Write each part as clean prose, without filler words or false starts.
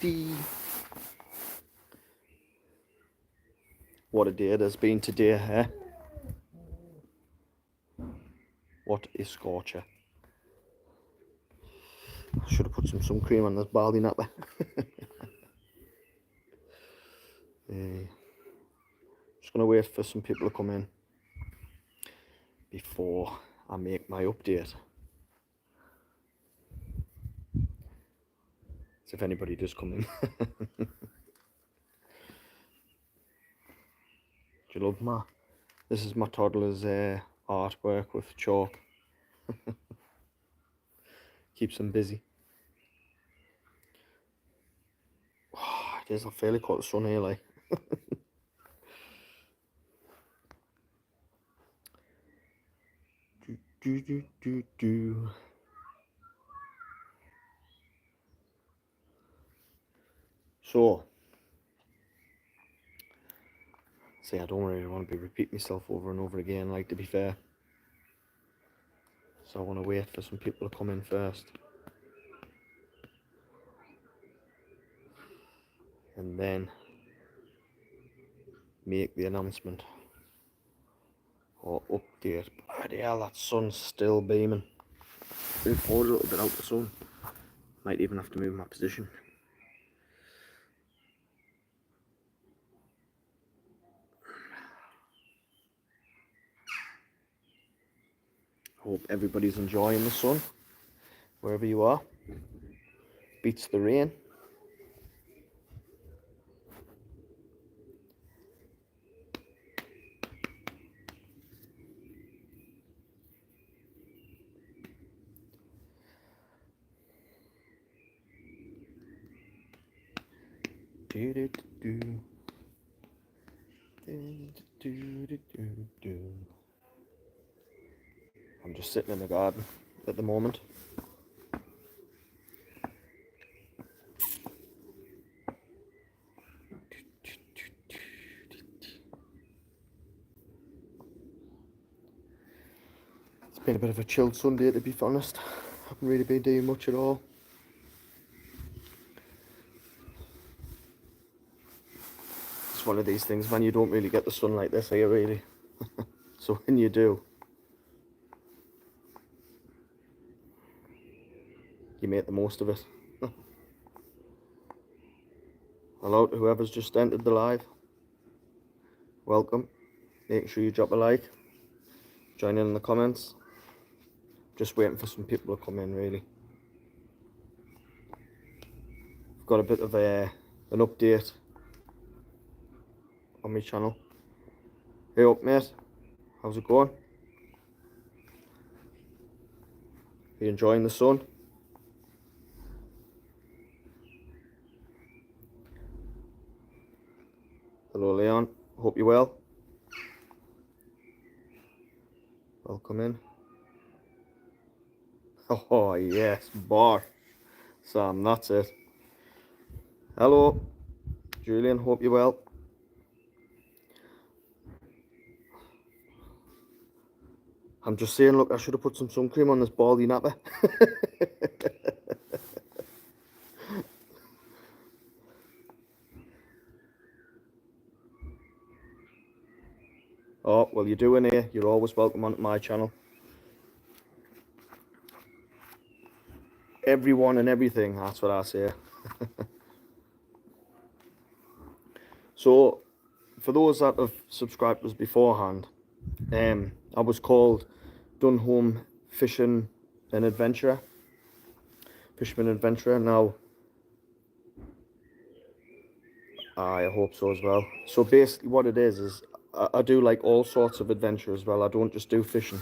50. What a day it has been today, eh? What a scorcher. I should have put some sun cream on this baldy napper. Just gonna wait for some people to come in before I make my update. So if anybody does come in. Do you love my... This is my toddler's artwork with chalk. Keeps them busy. Oh, it is, I fairly caught the sun here, like. do. So, see, I don't really want to be repeating myself over and over again, like, to be fair. So I want to wait for some people to come in first. And then make the announcement. Or update. Bloody hell, that sun's still beaming. Been forward a little bit out the sun. Might even have to move my position. Hope everybody's enjoying the sun, wherever you are. Beats the rain. I'm just sitting in the garden at the moment. It's been a bit of a chilled Sunday, to be honest. Haven't really been doing much at all. It's one of these things, man, you don't really get the sun like this here, really. So when you do, you make the most of it. Hello to whoever's just entered the live. Welcome. Make sure you drop a like. Join in the comments. Just waiting for some people to come in, really. I've got a bit of an update on my channel. Hey up, mate. How's it going? Are you enjoying the sun? Hello, Leon. Hope you're well. Welcome in. Oh, yes, bar. Sam, that's it. Hello, Julian. Hope you're well. I'm just saying, look, I should have put some sun cream on this baldy napper. Oh, well, you're doing here. You're always welcome on my channel. Everyone and everything, that's what I say. So, for those that have subscribed to us beforehand, I was called Dunholm Fishing and Adventurer. Fisherman Adventurer. Now, I hope so as well. So basically what it is I do like all sorts of adventure as well. I don't just do fishing.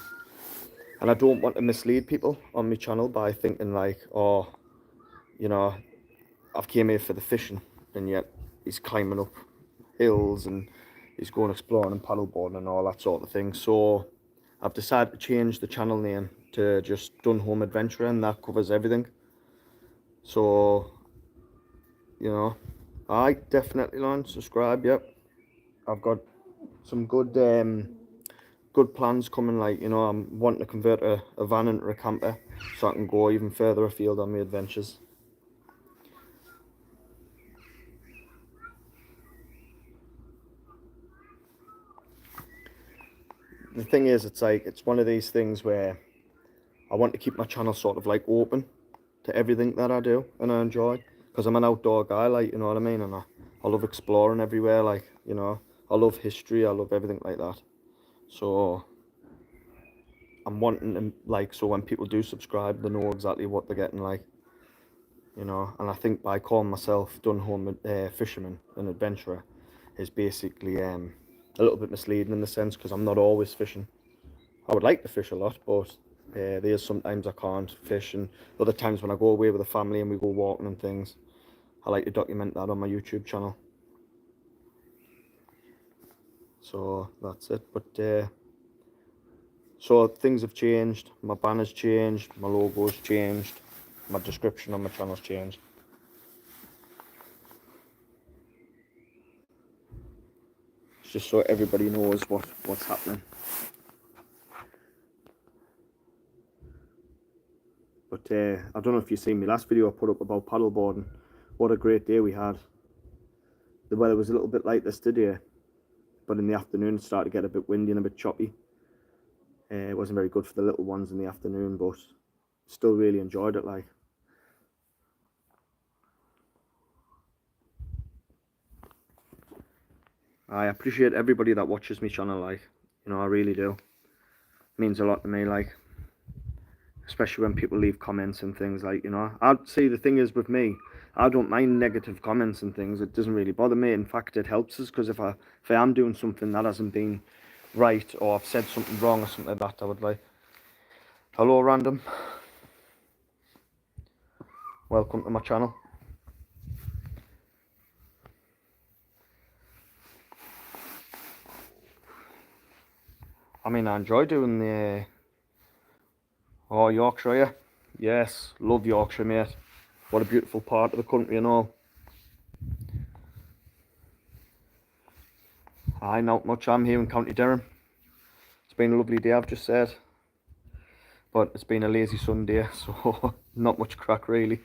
And I don't want to mislead people on my channel by thinking like, oh, you know, I've came here for the fishing, and yet he's climbing up hills and he's going exploring and paddleboarding and all that sort of thing. So I've decided to change the channel name to just Dunholm Adventurer, and that covers everything. So, you know, I definitely learn, subscribe, yep. I've got some good good plans coming, like, you know, I'm wanting to convert a van into a camper so I can go even further afield on my adventures. the thing is, it's like, it's one of these things where I want to keep my channel sort of like open to everything that I do and I enjoy, because I'm an outdoor guy, like, you know what I mean, and I love exploring everywhere, like, you know, I love history, I love everything like that. So I'm wanting to, like, so when people do subscribe, they know exactly what they're getting, like, you know. And I think by calling myself Dunholm Fisherman and Adventurer is basically a little bit misleading in the sense, because I'm not always fishing. I would like to fish a lot, but there's sometimes I can't fish, and other times when I go away with the family and we go walking and things, I like to document that on my YouTube channel. So that's it. But so things have changed. My banner's changed, my logo's changed, my description on my channel's changed. It's just so everybody knows what's happening. But I don't know if you've seen my last video I put up about paddleboarding. What a great day we had. The weather was a little bit like this today, but in the afternoon it started to get a bit windy and a bit choppy. It wasn't very good for the little ones in the afternoon, but still really enjoyed it, like. I appreciate everybody that watches my channel, like, you know, I really do. It means a lot to me, like, especially when people leave comments and things, like, you know. I'd say the thing is with me, I don't mind negative comments and things. It doesn't really bother me. In fact, it helps us, because if I am doing something that hasn't been right, or I've said something wrong or something like that, I would like, hello random, welcome to my channel. I mean, I enjoy doing the oh, Yorkshire, yeah. Yes, love Yorkshire, mate. What a beautiful part of the country and all. Aye, not much. I'm here in County Durham. It's been a lovely day, I've just said, but it's been a lazy Sunday, so not much crack really.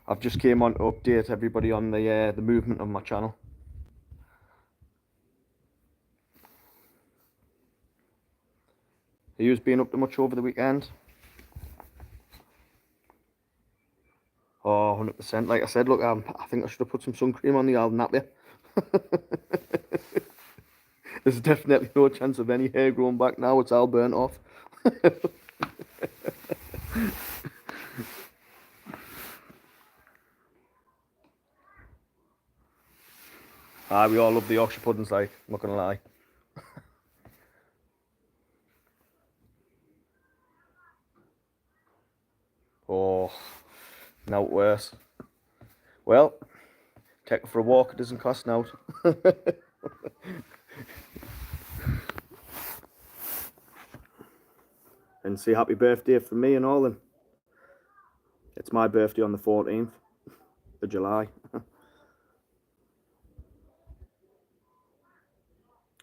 I've just came on to update everybody on the movement of my channel. Have you been up to much over the weekend? Oh, 100%. Like I said, look, I think I should have put some sun cream on the old nap, yeah. There's definitely no chance of any hair growing back now. It's all burnt off. Ah, we all love the Yorkshire puddings, like, I'm not gonna lie. Oh, now worse. Well, take her for a walk, it doesn't cost now. And say happy birthday from me and all, and it's my birthday on the 14th of July.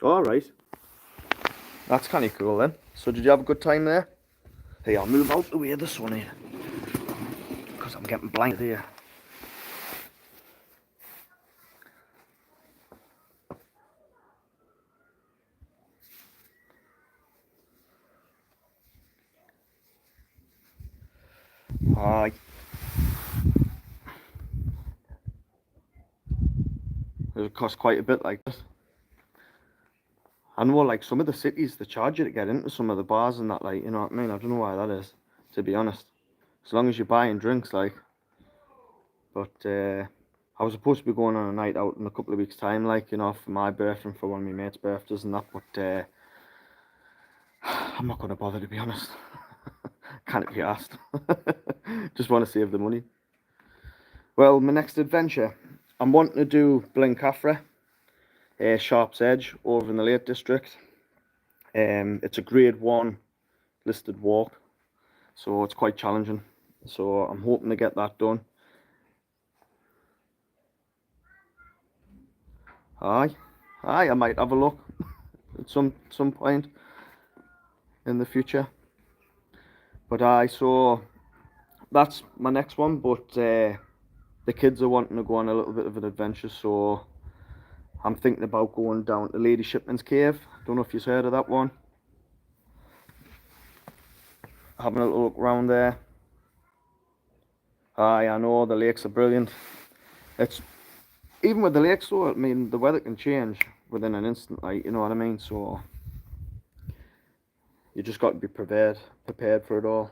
All right, that's kind of cool then. So did you have a good time there? Hey, I'll move out the way of the sun here, because I'm getting blinded here. Aye. It costs quite a bit, like this. I know, like, some of the cities, they charge you to get into some of the bars and that, like, you know what I mean? I don't know why that is, to be honest. As long as you're buying drinks, like. But I was supposed to be going on a night out in a couple of weeks' time, like, you know, for my birthday and for one of my mates' birthdays and that, but I'm not going to bother, to be honest. Can't be asked. Just want to save the money. Well, my next adventure, I'm wanting to do Blencathra, Sharp's Edge, over in the Lake District. It's a grade 1 listed walk, so it's quite challenging. So I'm hoping to get that done. Aye, I might have a look at some point in the future. But so that's my next one. But the kids are wanting to go on a little bit of an adventure, so I'm thinking about going down to Lady Shipman's Cave. Don't know if you've heard of that one. having a little look around there. Aye, I know the lakes are brilliant. It's even with the lakes though, I mean the weather can change within an instant, like, you know what I mean? So you just got to be prepared for it all.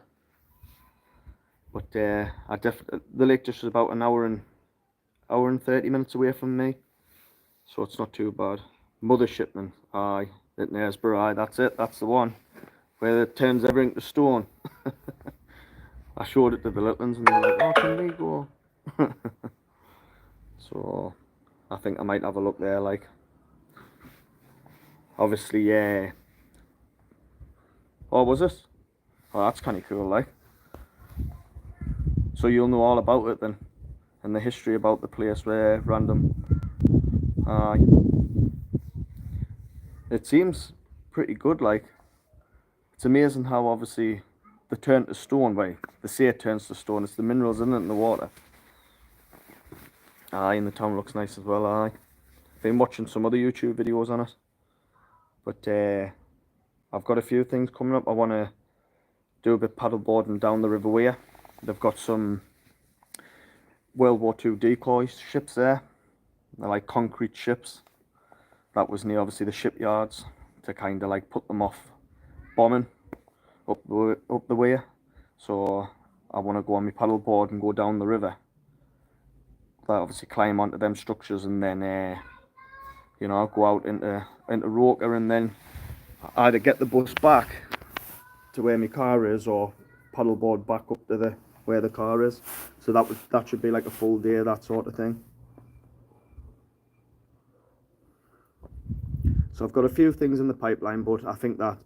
But the lake just is about an hour and 30 minutes away from me, so it's not too bad. Mothershipman, aye, at Knaresborough, aye, that's it, that's the one where it turns everything to stone. I showed it to the little ones and they're like, oh, can we go? So I think I might have a look there, like, obviously, yeah. Oh, was it? Oh, that's kind of cool, like. So you'll know all about it then, and the history about the place where random. Aye. It seems pretty good, like. It's amazing how obviously they turn to stone, right? They say it turns to stone, it's the minerals in it in the water. Aye, and the town looks nice as well, aye. Been watching some other YouTube videos on it. But I've got a few things coming up. I want to do a bit of paddleboarding down the River Wear. They've got some World War II decoy ships there. They're like concrete ships. That was near obviously the shipyards to kind of like put them off bombing up the weir. So I want to go on my paddleboard and go down the river. That obviously climb onto them structures and then you know, go out into Roker and then either get the bus back to where my car is or paddleboard back up to where the car is. So that should be like a full day, that sort of thing. So I've got a few things in the pipeline, but I think that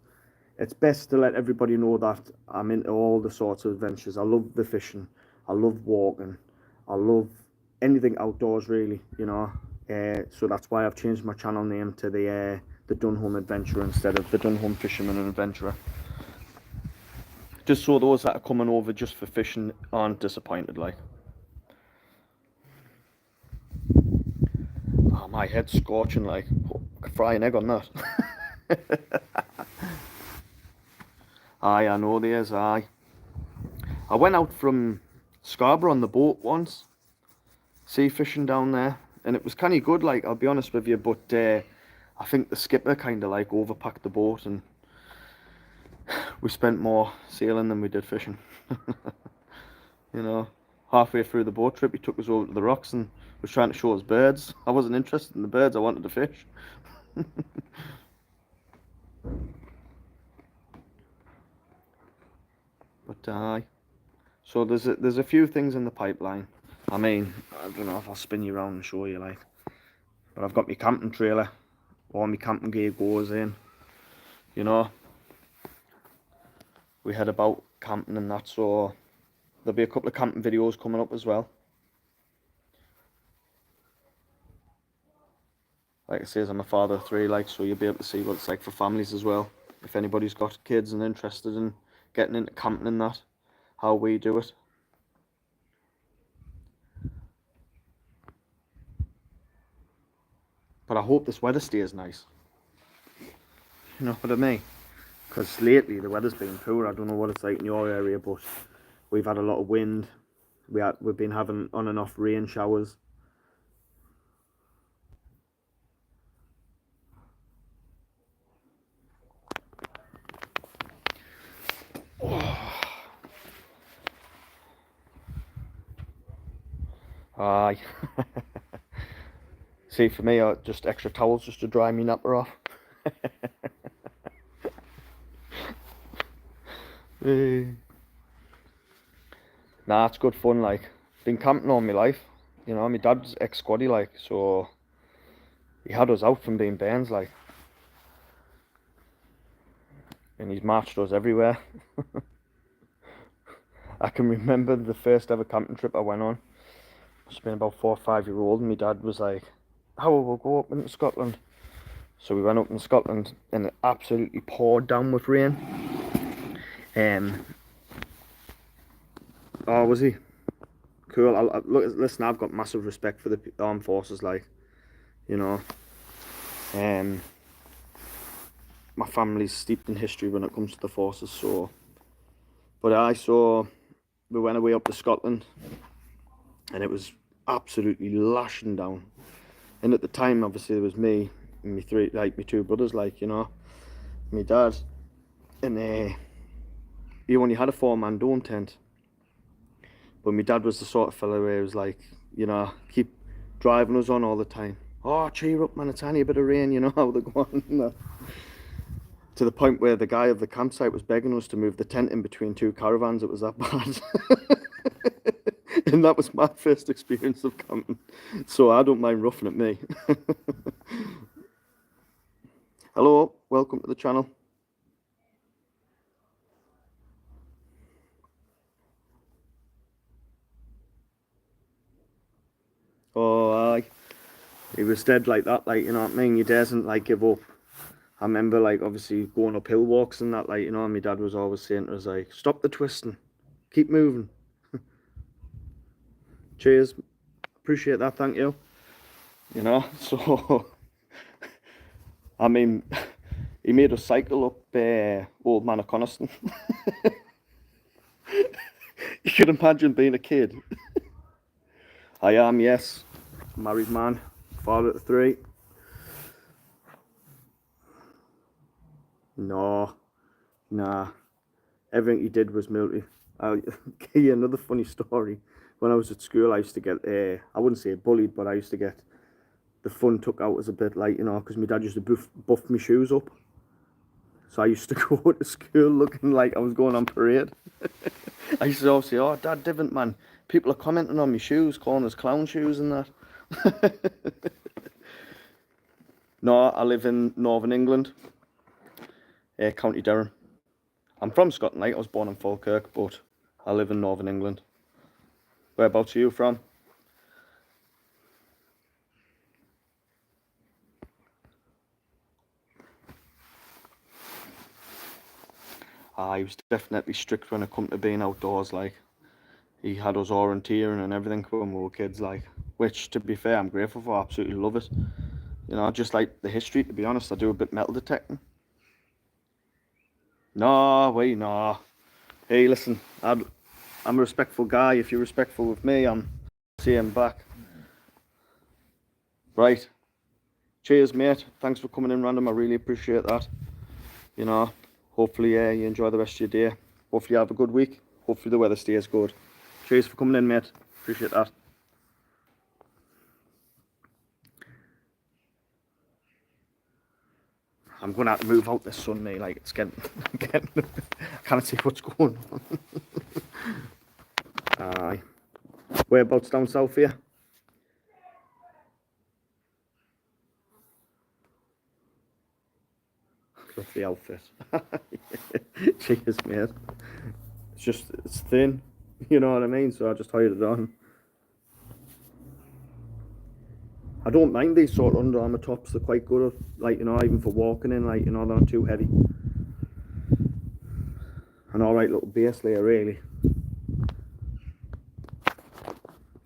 it's best to let everybody know that I'm into all the sorts of adventures. I love the fishing, I love walking, I love anything outdoors really, you know. So that's why I've changed my channel name to the Dunholm Adventurer instead of the Dunholm Fisherman and Adventurer. Just so those that are coming over just for fishing aren't disappointed, like. Oh, my head's scorching, like. I could fry an egg on that. Aye, I know there's, aye. I went out from Scarborough on the boat once, sea fishing down there, and it was kind of good, like, I'll be honest with you, but I think the skipper kind of like overpacked the boat and we spent more sailing than we did fishing. You know, halfway through the boat trip he took us over to the rocks and was trying to show us birds. I wasn't interested in the birds, I wanted to fish. But aye, so there's a few things in the pipeline. I mean, I don't know if I'll spin you around and show you, like, but I've got my camping trailer, all my camping gear goes in, you know. We head about camping and that, so there'll be a couple of camping videos coming up as well. Like I say, I'm a father of 3, like, so you'll be able to see what it's like for families as well. If anybody's got kids and interested in getting into camping and that, how we do it. But I hope this weather stays nice. You know what I mean? Because lately the weather's been poor. I don't know what it's like in your area, but we've had a lot of wind. We've been having on and off rain showers. Aye. See, for me, just extra towels just to dry me napper off. Nah, it's good fun, like. Been camping all my life. You know, my dad's ex-squaddy, like, so he had us out from being bands, like. And he's marched us everywhere. I can remember the first ever camping trip I went on. Must have been about 4 or 5 year old, and my dad was like, how will we go up into Scotland? So we went up in Scotland and it absolutely poured down with rain. Oh, was he? Cool. Look, listen, I've got massive respect for the armed forces, like, you know. My family's steeped in history when it comes to the forces, so But I saw, we went away up to Scotland and it was absolutely lashing down. And at the time, obviously, there was me and my two brothers, like, you know, my dad. And he only had a 4-man dome tent. But my dad was the sort of fella where he was like, you know, keep driving us on all the time. Oh, cheer up, man, it's only a bit of rain, you know how they go on. To the point where the guy of the campsite was begging us to move the tent in between 2 caravans. It was that bad. And that was my first experience of camping. So I don't mind roughing at me. Hello, welcome to the channel. Oh, aye. He was dead like that, like, you know what I mean? He doesn't, like, give up. I remember, like, obviously going up hill walks and that, like, you know, and my dad was always saying to us, like, stop the twisting, keep moving. Cheers, appreciate that, thank you. You know, so, I mean, he made us cycle up Old Man of Coniston. You can imagine being a kid. I am, yes, married man, father of 3. No, nah. Everything he did was military. I'll give you another funny story. When I was at school, I used to get, I wouldn't say bullied, but I used to get the fun took out as a bit, like, you know, because my dad used to buff my shoes up. So I used to go to school looking like I was going on parade. I used to always say, oh, Dad, different man. People are commenting on my shoes, calling us clown shoes and that. No, I live in Northern England, County Durham. I'm from Scotland, like, I was born in Falkirk, but I live in Northern England. Whereabouts are you from? He was definitely strict when it come to being outdoors, like. He had us orienteering and everything when we were kids, like. Which, to be fair, I'm grateful for, I absolutely love it. You know, I just like the history, to be honest. I do a bit metal detecting. No, wait, no. Hey, listen, I'm a respectful guy. If you're respectful with me, I'm saying back. Right. Cheers, mate. Thanks for coming in random. I really appreciate that. You know, hopefully you enjoy the rest of your day. Hopefully you have a good week. Hopefully the weather stays good. Cheers for coming in, mate. Appreciate that. I'm going to have to move out this sun, mate. Like, it's getting I can't see what's going on. Aye. Whereabouts down south here? Love the outfit. Cheers, mate. It's thin. You know what I mean? So I just hired it on. I don't mind these sort of Under Armour tops. They're quite good, like, you know, even for walking in, like, you know, they're not too heavy. An alright little base layer, really.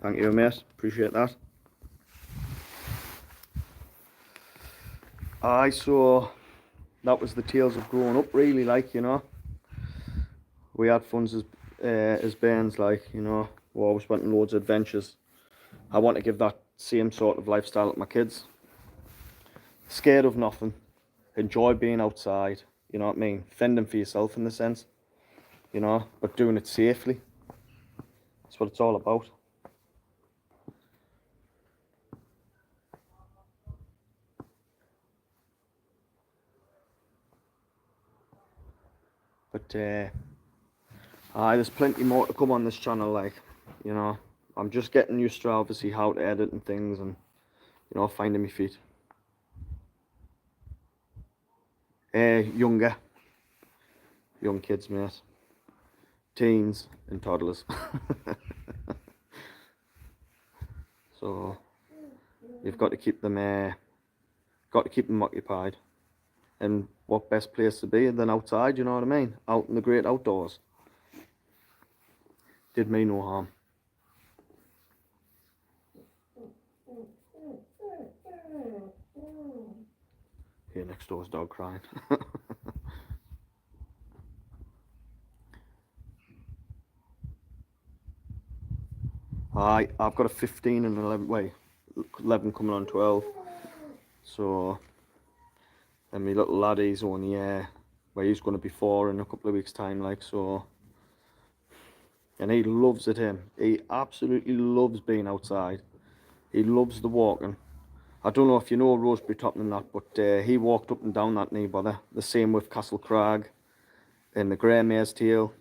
Thank you, mate. Appreciate that. Aye, so that was the tales of growing up, really, like, you know. We had fun as bands, like, you know. We always went on loads of adventures. I want to give that same sort of lifestyle to my kids. Scared of nothing. Enjoy being outside. You know what I mean? Fending for yourself in the sense. You know, but doing it safely. That's what it's all about. But there's plenty more to come on this channel, like, you know. I'm just getting used to obviously how to edit and things and, you know, finding my feet. Younger. Young kids, mate. Teens and toddlers. So you've got to keep them occupied. And what best place to be than outside, you know what I mean? Out in the great outdoors. Did me no harm. Here next door's dog crying. I've got a 15 and 11, wait, 11 coming on 12. So, and my little lad, he's only, well, he's going to be 4 in a couple of weeks' time, like, so. And he loves it, him. He absolutely loves being outside. He loves the walking. I don't know if you know Rosebery Top and that, but he walked up and down that knee bother. The same with Castle Crag and the Grey Mare's Tail.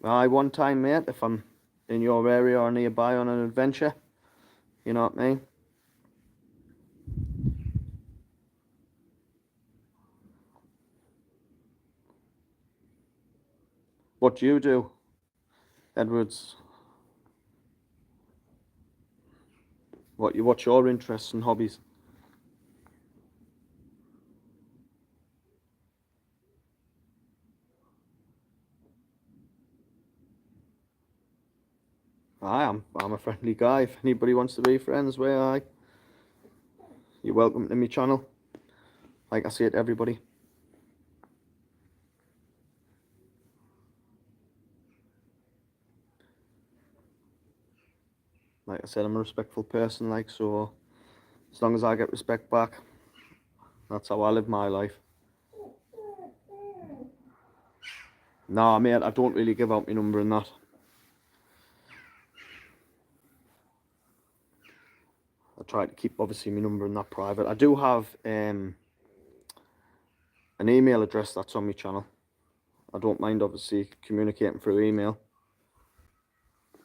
One time, mate, if I'm in your area or nearby on an adventure, you know what I mean? What do you do, Edwards? What's your interests and hobbies? I'm a friendly guy. If anybody wants to be friends with, you're welcome to my channel. Like I say to everybody. Like I said, I'm a respectful person, like, so as long as I get respect back, that's how I live my life. Nah, mate, I don't really give out my number and that. I try to keep, obviously, my number and that private. I do have an email address that's on my channel. I don't mind, obviously, communicating through email.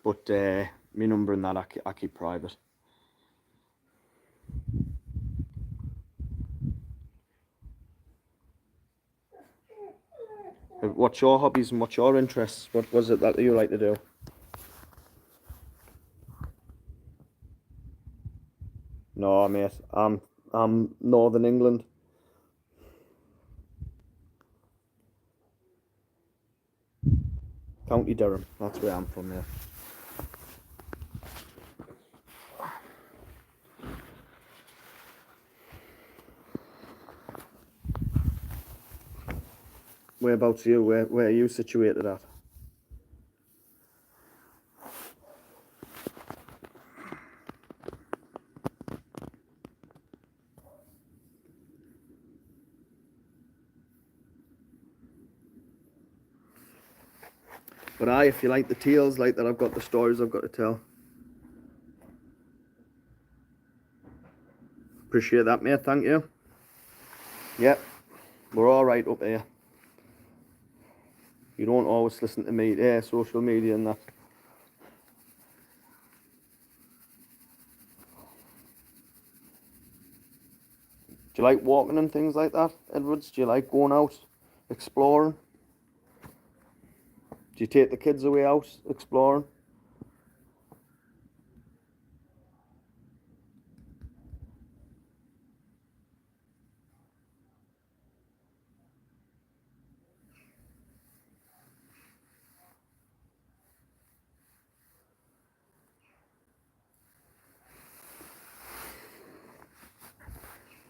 But my number and that I keep private. What's your hobbies and what's your interests? What was it that you like to do? No, mate, I'm Northern England. County Durham, that's where I'm from, yeah. Whereabouts are you? Where are you situated at? But if you like the tales, like that, I've got the stories I've got to tell. Appreciate that, mate. Thank you. Yep, we're all right up here. You don't always listen to me, social media and that. Do you like walking and things like that, Edwards? Do you like going out, exploring? Do you take the kids away out, exploring?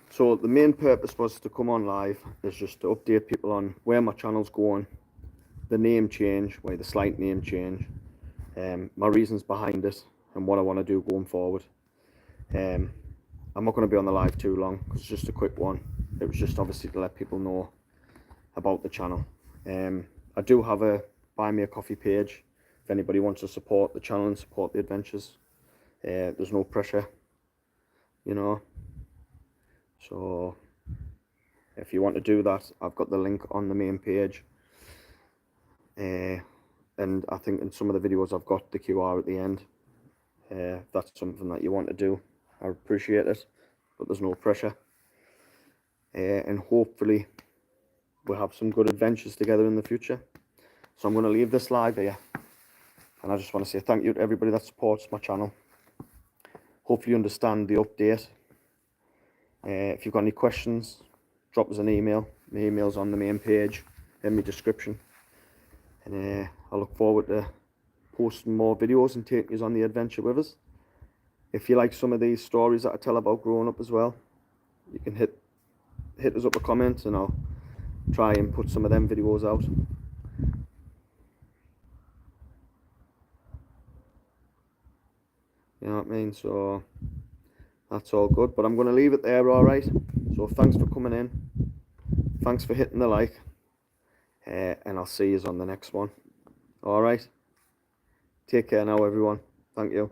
So the main purpose was to come on live, is just to update people on where my channel's going, the name change, the slight name change, my reasons behind it, and what I want to do going forward. I'm not going to be on the live too long, because it's just a quick one. It was just obviously to let people know about the channel. I do have a Buy Me a Coffee page, if anybody wants to support the channel and support the adventures. There's no pressure, you know. So if you want to do that, I've got the link on the main page. And I think in some of the videos I've got the QR at the end. If that's something that you want to do, I appreciate it, but there's no pressure. And hopefully we'll have some good adventures together in the future. So I'm going to leave this live here, and I just want to say thank you to everybody that supports my channel. Hopefully you understand the update. If you've got any questions, drop us an email. My email's on the main page in my description. And I look forward to posting more videos and taking you on the adventure with us. If you like some of these stories that I tell about growing up as well, you can hit us up a comment, and I'll try and put some of them videos out. You know what I mean? So that's all good. But I'm going to leave it there, all right? So thanks for coming in. Thanks for hitting the like. And I'll see you on the next one. All right? Take care now, everyone. Thank you.